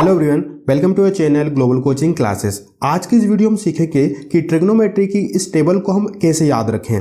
Hello everyone, welcome to our channel global coaching classes. आज की इस वीडियो में सीखेंगे कि ट्रिग्नोमेट्री की इस टेबल को हम कैसे याद रखें,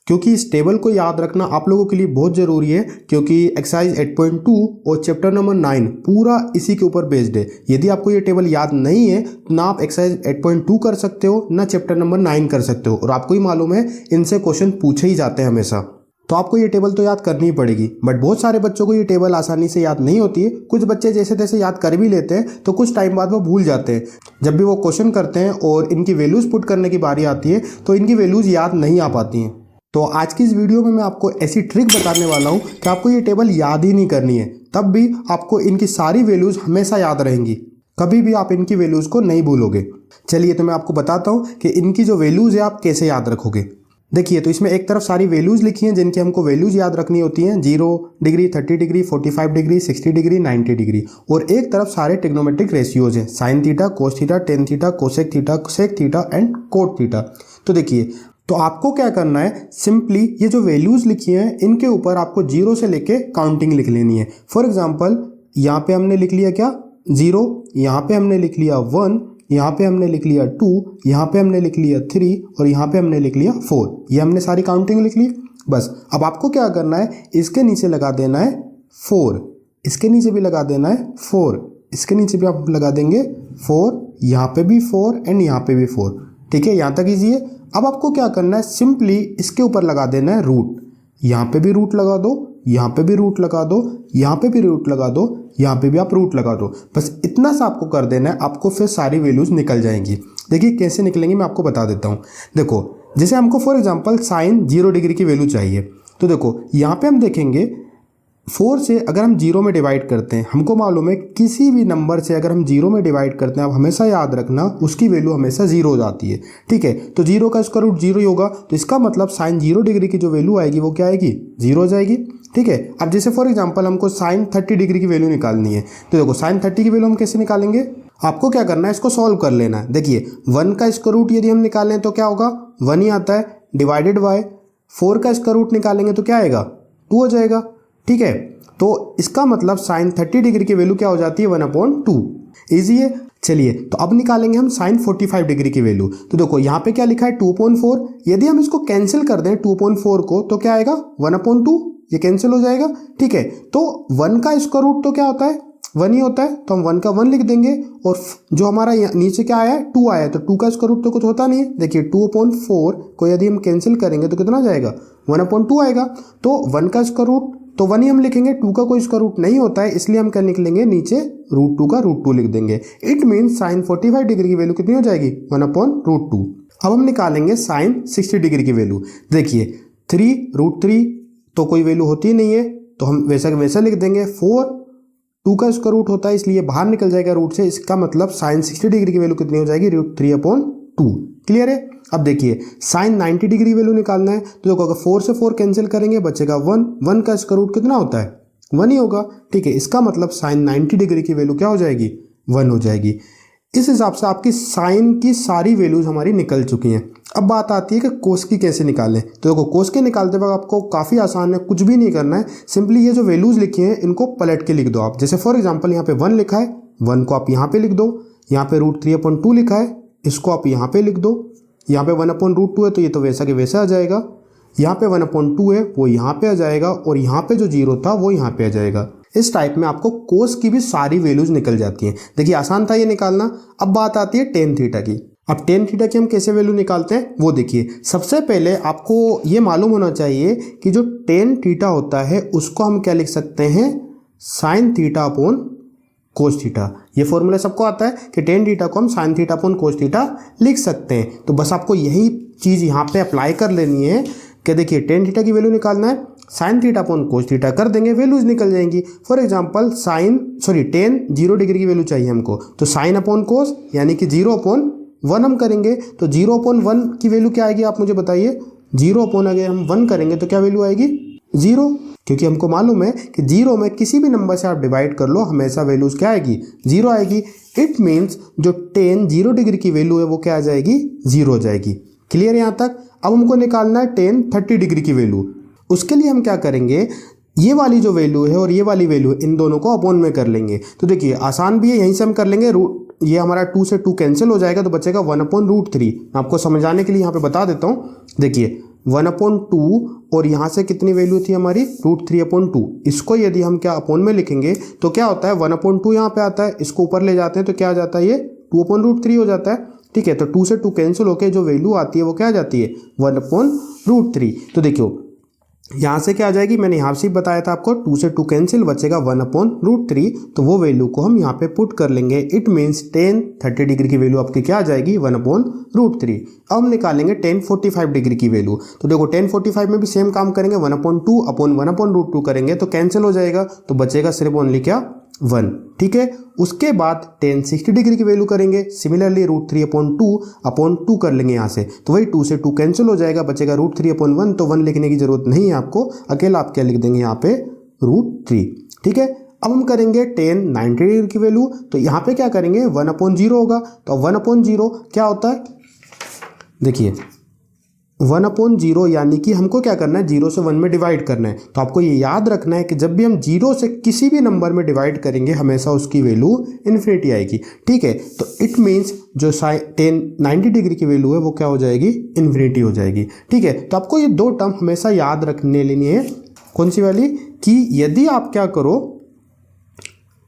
क्योंकि इस टेबल को याद रखना आप लोगों के लिए बहुत ज़रूरी है, क्योंकि एक्सरसाइज 8.2 और चैप्टर नंबर 9 पूरा इसी के ऊपर बेस्ड है। यदि आपको ये टेबल याद नहीं है तो ना आप एक्सरसाइज 8.2 कर सकते हो ना चैप्टर नंबर 9 कर सकते हो, और आपको ही मालूम है इनसे क्वेश्चन पूछे ही जाते हैं हमेशा। तो आपको ये टेबल तो याद करनी ही पड़ेगी, बट बहुत सारे बच्चों को ये टेबल आसानी से याद नहीं होती है। कुछ बच्चे जैसे तैसे याद कर भी लेते हैं, तो कुछ टाइम बाद वो भूल जाते हैं। जब भी वो क्वेश्चन करते हैं और इनकी वैल्यूज़ पुट करने की बारी आती है तो इनकी वैल्यूज़ याद नहीं आ पाती हैं। तो आज की इस वीडियो में मैं आपको ऐसी ट्रिक बताने वाला हूँ कि आपको ये टेबल याद ही नहीं करनी है, तब भी आपको इनकी सारी वैल्यूज़ हमेशा याद रहेंगी, कभी भी आप इनकी वैल्यूज़ को नहीं भूलोगे। चलिए तो मैं आपको बताता हूँ कि इनकी जो वैल्यूज़ है आप कैसे याद रखोगे। देखिए, तो इसमें एक तरफ सारी वैल्यूज़ लिखी हैं जिनकी हमको वैल्यूज़ याद रखनी होती हैं, 0 degree, 30 degree, 45 degree, 60 degree, 90 degree, और एक तरफ सारे ट्रिग्नोमेट्रिक रेशियोज हैं, sine theta, cos theta, tan theta, cosec theta, sec theta and cot theta. तो देखिए, तो आपको क्या करना है, सिंपली ये जो वैल्यूज़ लिखी हैं इनके ऊपर आपको 0 से लेके काउंटिंग लिख लेनी है। फॉर एग्जाम्पल यहाँ पे हमने लिख लिया क्या 0, यहाँ पे हमने लिख लिया 1, यहाँ पे हमने लिख लिया 2, यहाँ पे हमने लिख लिया 3 और यहाँ पे हमने लिख लिया 4। ये हमने सारी काउंटिंग लिख ली। बस अब आपको क्या करना है, इसके नीचे लगा देना है 4, इसके नीचे भी लगा देना है 4, इसके नीचे भी आप लगा देंगे 4, यहाँ पे भी 4 एंड यहाँ पे भी 4। ठीक है, यहाँ तक इजी है। अब आपको क्या करना है, सिंपली इसके ऊपर लगा देना है रूट। यहाँ पे भी रूट लगा दो, यहाँ पे भी रूट लगा दो, यहाँ पे भी रूट लगा दो, यहाँ पे भी आप रूट लगा दो। बस इतना सा आपको कर देना है, आपको फिर सारी वैल्यूज़ निकल जाएंगी। देखिए कैसे निकलेंगी मैं आपको बता देता हूँ। देखो, जैसे हमको फॉर एग्जांपल साइन 0 डिग्री की वैल्यू चाहिए, तो देखो यहाँ पे हम देखेंगे 4 से अगर हम 0 में डिवाइड करते हैं, हमको मालूम है किसी भी नंबर से अगर हम 0 में डिवाइड करते हैं, आप हमेशा याद रखना उसकी वैल्यू हमेशा 0 हो जाती है। ठीक है, तो 0 का स्क्वायर रूट 0 ही होगा, तो इसका मतलब साइन 0 डिग्री की जो वैल्यू आएगी वो क्या आएगी, 0 हो जाएगी। ठीक है, अब जैसे फॉर एग्जांपल हमको साइन 30 डिग्री की वैल्यू निकालनी है, तो देखो साइन 30 की वैल्यू हम कैसे निकालेंगे, आपको क्या करना है, इसको सॉल्व कर लेना है। देखिए 1 का स्क्वायर रूट यदि हम निकालें तो क्या होगा, 1 ही आता है, डिवाइडेड बाय 4 का स्क्वायर रूट निकालेंगे तो क्या आएगा, 2 हो जाएगा। ठीक है, तो इसका मतलब साइन 30 डिग्री की वैल्यू क्या हो जाती है, 1/2। ईजी है। चलिए तो अब निकालेंगे हम साइन 45 डिग्री की वैल्यू। तो देखो यहाँ पे क्या लिखा है 2/4, यदि हम इसको कैंसिल कर दें 2/4 को तो क्या आएगा 1/2, ये कैंसिल हो जाएगा। ठीक है, तो 1 का स्क्वायर रूट तो क्या होता है, 1 ही होता है, तो हम 1 का 1 लिख देंगे, और जो हमारा नीचे क्या आया है 2 आया है, तो 2 का स्क्वायर रूट तो कुछ होता नहीं है। देखिए 2/4 को यदि हम कैंसिल करेंगे तो कितना जाएगा, 1/2 आएगा। तो 1 का स्क्वायर रूट तो 1 ही हम लिखेंगे, 2 का कोई स्क्वायर रूट नहीं होता है, इसलिए हम क्या निकलेंगे, नीचे √2 का √2 लिख देंगे। इट मीन्स साइन 45 डिग्री की वैल्यू कितनी हो जाएगी, 1/√2। अब हम निकालेंगे साइन 60 डिग्री की वैल्यू। देखिए 3√3 तो कोई वैल्यू होती ही नहीं है, तो हम वैसा का वैसा लिख देंगे। 4 2 का स्क्वायर रूट होता है, इसलिए बाहर निकल जाएगा रूट से, इसका मतलब साइन 60 डिग्री की वैल्यू कितनी हो जाएगी, √3/2। क्लियर है। अब देखिए साइन 90 डिग्री वैल्यू निकालना है, तो देखो अगर 4 से 4 कैंसिल करेंगे बचेगा 1, 1 का स्क्वायर रूट कितना होता है, 1 ही होगा। ठीक है, इसका मतलब साइन 90 डिग्री की वैल्यू क्या हो जाएगी, 1 हो जाएगी। इस हिसाब से आपकी साइन की सारी वैल्यूज हमारी निकल चुकी हैं। अब बात आती है कि कोस की कैसे निकालें। तो देखो कोस के निकालते वक्त आपको काफ़ी आसान है, कुछ भी नहीं करना है, सिंपली ये जो वैल्यूज लिखी हैं इनको पलट के लिख दो आप। जैसे फॉर एग्जांपल यहाँ पे 1 लिखा है, 1 को आप यहाँ पे लिख दो, यहाँ पे √3/2 लिखा है, इसको आप यहाँ पे लिख दो, यहाँ पे 1/√2 है तो ये तो वैसा के वैसा आ जाएगा, यहाँ पे 1/2 है वो यहाँ पे आ जाएगा, और यहाँ पे जो 0 था वो यहाँ पे आ जाएगा। इस टाइप में आपको कोस की भी सारी वैल्यूज निकल जाती हैं। देखिए आसान था ये निकालना। अब बात आती है टेन थीटा की। अब टेन थीटा की हम कैसे वैल्यू निकालते हैं वो देखिए। सबसे पहले आपको ये मालूम होना चाहिए कि जो टेन थीटा होता है उसको हम क्या लिख सकते हैं, sine theta upon cos theta. ये फॉर्मूला सबको आता है कि टेन थीटा को हम sine theta upon cos theta लिख सकते हैं। तो बस आपको यही चीज़ यहाँ पे अप्लाई कर लेनी है कि देखिए टेन थीटा की वैल्यू निकालना है, sine theta upon cos theta कर देंगे, वैल्यूज निकल जाएंगी। फॉर एग्जांपल टेन 0 डिग्री की वैल्यू चाहिए हमको, तो साइन अपॉन कोस यानी कि 0/1 हम करेंगे, तो 0/1 की वैल्यू क्या आएगी आप मुझे बताइए। 0 अगर हम 1 करेंगे तो क्या वैल्यू आएगी, 0, क्योंकि हमको मालूम है कि 0 में किसी भी नंबर से आप डिवाइड कर लो हमेशा वैल्यूज क्या आएगी, 0 आएगी। इट मीन्स जो टेन 0 डिग्री की वैल्यू है वो क्या आ जाएगी, 0 हो जाएगी। क्लियर है यहाँ तक। अब हमको निकालना है टेन 30 डिग्री की वैल्यू। उसके लिए हम क्या करेंगे, ये वाली जो वैल्यू है और ये वाली वैल्यू है, इन दोनों को अपॉन में कर लेंगे। तो देखिए आसान भी है, यहीं से हम कर लेंगे। ये हमारा 2 से 2 कैंसिल हो जाएगा तो बचेगा 1/√3। आपको समझाने के लिए यहाँ पे बता देता हूँ। देखिए 1/2 और यहाँ से कितनी वैल्यू थी हमारी √3/2। इसको यदि हम क्या अपॉन में लिखेंगे तो क्या होता है 1/2 यहाँ पे आता है, इसको ऊपर ले जाते हैं तो क्या आ जाता है ये 2/√3 हो जाता है। ठीक है, तो 2 से 2 कैंसिल होकर जो वैल्यू आती है वो क्या आ जाती है 1/√3। तो देखियो यहाँ से क्या आ जाएगी, मैंने यहाँ से बताया था आपको 2 से 2 कैंसिल बचेगा 1/√3। तो वो वैल्यू को हम यहाँ पे पुट कर लेंगे। इट मीन्स tan 30 डिग्री की वैल्यू आपकी क्या आ जाएगी 1/√3। अब हम निकालेंगे tan 45 डिग्री की वैल्यू। तो देखो tan 45 में भी सेम काम करेंगे, 1/2 अपॉन 1/√2 करेंगे तो कैंसिल हो जाएगा, तो बचेगा सिर्फ ओनली क्या 1। ठीक है, उसके बाद tan 60 डिग्री की वैल्यू करेंगे, सिमिलरली √3/2 कर लेंगे यहाँ से, तो वही 2 से 2 कैंसिल हो जाएगा, बचेगा √3/1। तो 1 लिखने की जरूरत नहीं है आपको, अकेला आप क्या लिख देंगे यहाँ पे √3। ठीक है, अब हम करेंगे tan 90 डिग्री की वैल्यू। तो यहाँ पे क्या करेंगे 1/0 होगा। तो 1/0 क्या होता है, देखिए 1/0 यानी कि हमको क्या करना है 0 से 1 में डिवाइड करना है। तो आपको ये याद रखना है कि जब भी हम 0 से किसी भी नंबर में डिवाइड करेंगे हमेशा उसकी वैल्यू इन्फिनिटी आएगी। ठीक है, तो इट मीन्स जो tan 90 डिग्री की वैल्यू है वो क्या हो जाएगी इन्फिनिटी हो जाएगी। ठीक है, तो आपको ये दो टर्म हमेशा याद रखने लेनी है। कौन सी वाली, कि यदि आप क्या करो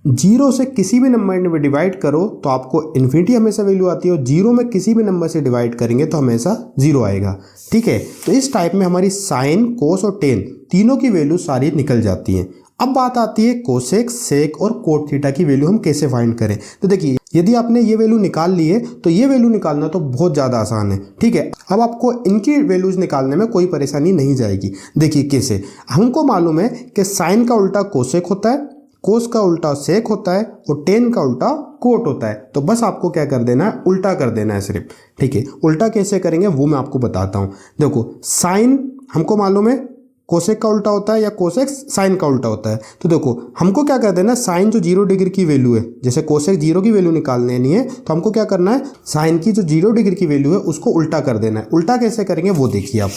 0 से किसी भी नंबर में डिवाइड करो तो आपको इन्फिनिटी हमेशा वैल्यू आती है, और 0 में किसी भी नंबर से डिवाइड करेंगे तो हमेशा 0 आएगा। ठीक है, तो इस टाइप में हमारी साइन, कोस और टेन तीनों की वैल्यू सारी निकल जाती हैं। अब बात आती है कोसेक, सेक और कोट थीटा की वैल्यू हम कैसे फाइंड करें। तो देखिए यदि आपने ये वैल्यू निकाल ली है तो ये वैल्यू निकालना तो बहुत ज़्यादा आसान है। ठीक है, अब आपको इनकी वैल्यूज निकालने में कोई परेशानी नहीं जाएगी। देखिए कैसे, हमको मालूम है कि साइन का उल्टा कोसेक होता है, कोस का उल्टा सेक होता है और टेन का उल्टा कोट होता है। तो बस आपको क्या कर देना है, उल्टा कर देना है सिर्फ। ठीक है, उल्टा कैसे करेंगे वो मैं आपको बताता हूँ। देखो साइन हमको मालूम है कोसेक का उल्टा होता है या कोसेक साइन का उल्टा होता है। तो देखो हमको क्या कर देना है, साइन जो 0 डिग्री की वैल्यू है, जैसे कोसेक 0 की वैल्यू निकालने नहीं है तो हमको क्या करना है, साइन की जो 0 डिग्री की वैल्यू है उसको उल्टा कर देना है। उल्टा कैसे करेंगे वो देखिए आप।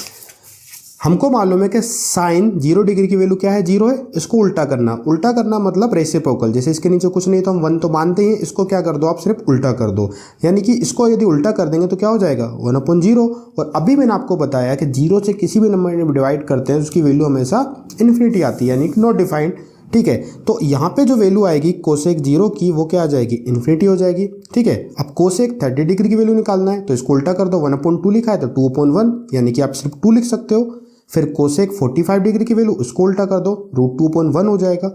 हमको मालूम है कि साइन 0 डिग्री की वैल्यू क्या है 0 है, इसको उल्टा करना मतलब रेसिप्रोकल। जैसे इसके नीचे कुछ नहीं तो हम 1 तो मानते हैं, इसको क्या कर दो आप सिर्फ उल्टा कर दो, यानी कि इसको यदि उल्टा कर देंगे तो क्या हो जाएगा 1/0। और अभी मैंने आपको बताया कि 0 से किसी भी नंबर में डिवाइड करते हैं उसकी वैल्यू हमेशा इन्फिनिटी आती है, यानी कि नॉट डिफाइंड। ठीक है, तो यहाँ पे जो वैल्यू आएगी कोसेक 0 की वो क्या आ जाएगी इन्फिनिटी हो जाएगी। ठीक है, अब कोसेक 30 डिग्री की वैल्यू निकालना है तो इसको उल्टा कर दो, 1/2 लिखा है तो 2/1 यानी कि आप सिर्फ 2 लिख सकते हो। फिर कोसेक 45 डिग्री की वैल्यू उसको उल्टा कर दो, √2/1 हो जाएगा,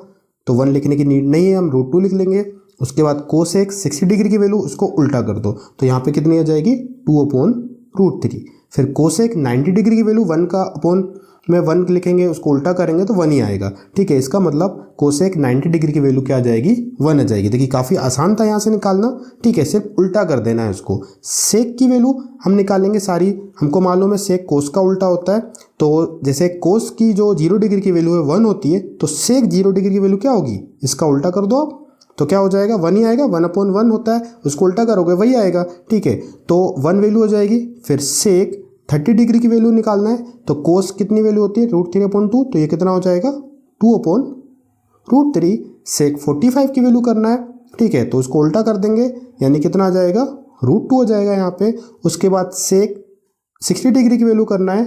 तो 1 लिखने की नीड नहीं है, हम √2 लिख लेंगे। उसके बाद कोसेक 60 डिग्री की वैल्यू उसको उल्टा कर दो, तो यहाँ पे कितनी आ जाएगी 2/√3। फिर कोसेक 90 डिग्री की वैल्यू 1 का अपॉन में 1 लिखेंगे, उसको उल्टा करेंगे तो 1 ही आएगा। ठीक है, इसका मतलब कोसेक 90 डिग्री की वैल्यू क्या आ जाएगी 1 आ जाएगी। देखिए काफ़ी आसान था यहाँ से निकालना। ठीक है, सिर्फ उल्टा कर देना है उसको। सेक की वैल्यू हम निकालेंगे सारी, हमको मालूम है सेक कोस का उल्टा होता है, तो जैसे कोस की जो 0 डिग्री की वैल्यू है 1 होती है, तो सेक 0 डिग्री की वैल्यू क्या होगी, इसका उल्टा कर दो आप, तो क्या हो जाएगा 1 ही आएगा, 1/1 होता है, उसको उल्टा करोगे वही आएगा। ठीक है, तो 1 वैल्यू हो जाएगी। फिर सेक 30 डिग्री की वैल्यू निकालना है, तो कोस कितनी वैल्यू होती है √3/2, तो ये कितना हो जाएगा 2/√3। सेक 45 की वैल्यू करना है, ठीक है, तो उसको उल्टा कर देंगे, यानी कितना आ जाएगा √2 हो जाएगा यहाँ पे। उसके बाद सेक 60 डिग्री की वैल्यू करना है,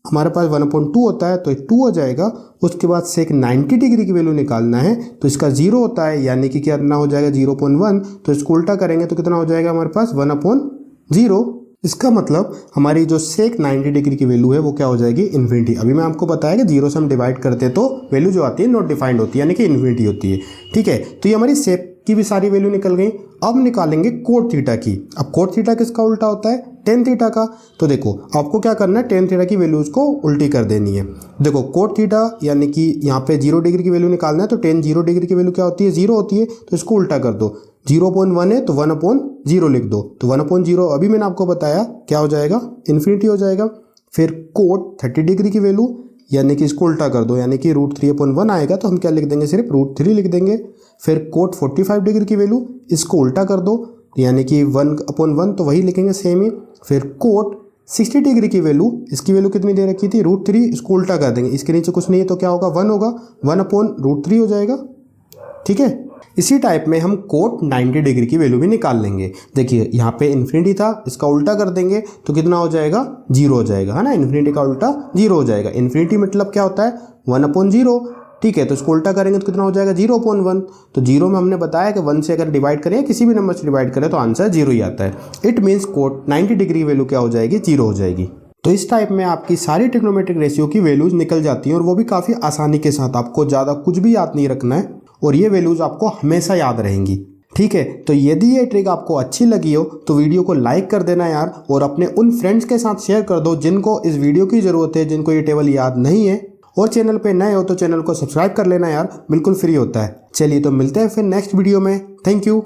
हमारे पास 1/2 होता है तो 2 हो जाएगा। उसके बाद सेक 90 डिग्री की वैल्यू निकालना है, तो इसका 0 होता है, यानी कि कितना हो जाएगा 0/1, तो इसको उल्टा करेंगे तो कितना हो जाएगा हमारे पास 1/0। इसका मतलब हमारी जो सेक 90 डिग्री की वैल्यू है वो क्या हो जाएगी इन्फिनिटी। अभी मैं आपको बताया कि 0 से हम डिवाइड करते हैं तो वैल्यू जो आती है नॉट डिफाइंड होती है, यानी कि इन्फिनिटी होती है। ठीक है, तो ये हमारी सेक की भी सारी वैल्यू निकल गई। अब निकालेंगे कोट थीटा की। अब कोट थीटा किसका उल्टा होता है टेन थीटा का। तो देखो आपको क्या करना है, टेन थीटा की वैल्यूज को उल्टी कर देनी है। देखो कोट थीटा यानी कि यहाँ पे 0 डिग्री की वैल्यू निकालना है, तो टेन 0 डिग्री की वैल्यू क्या होती है 0 होती है, तो इसको उल्टा कर दो। 0/1 है तो 1/0 लिख दो, तो 1/0 अभी मैंने आपको बताया क्या हो जाएगा इन्फिनिटी हो जाएगा। फिर कोट 30 डिग्री की वैल्यू यानी कि इसको उल्टा कर दो, यानी कि √3/1 आएगा, तो हम क्या लिख देंगे सिर्फ √3 लिख देंगे। फिर कोट 45 डिग्री की वैल्यू इसको उल्टा कर दो, यानी कि 1/1 तो वही लिखेंगे सेम ही। फिर कोट 60 डिग्री की वैल्यू, इसकी वैल्यू कितनी दे रखी थी √3, इसको उल्टा कर देंगे, इसके नीचे कुछ नहीं है तो क्या होगा 1 होगा, 1/√3 हो जाएगा। ठीक है, इसी टाइप में हम कोट 90 डिग्री की वैल्यू भी निकाल लेंगे। देखिए यहाँ पे इन्फिनिटी था, इसका उल्टा कर देंगे तो कितना हो जाएगा 0 हो जाएगा, है ना। इन्फिनिटी का उल्टा 0 हो जाएगा। इन्फिनिटी मतलब क्या होता है 1/0। ठीक है, तो इसको उल्टा करेंगे तो कितना हो जाएगा 0/1। तो 0 में हमने बताया कि 1 से अगर डिवाइड करें, किसी भी नंबर से डिवाइड करें तो आंसर 0 ही आता है। It means cot 90 degree value क्या हो जाएगी 0 हो जाएगी। तो इस टाइप में आपकी सारी ट्रिग्नोमेट्रिक रेशियो की वैल्यूज निकल जाती हैं और वो भी काफ़ी आसानी के साथ। आपको ज़्यादा कुछ भी याद नहीं रखना है और ये वैल्यूज आपको हमेशा याद रहेंगी। ठीक है, तो यदि ये ट्रिक आपको अच्छी लगी हो तो वीडियो को लाइक कर देना यार, और अपने उन फ्रेंड्स के साथ शेयर कर दो जिनको इस वीडियो की ज़रूरत है, जिनको ये टेबल याद नहीं है। और चैनल पे नए हो तो चैनल को सब्सक्राइब कर लेना यार, बिल्कुल फ्री होता है। चलिए तो मिलते हैं फिर नेक्स्ट वीडियो में। Thank you.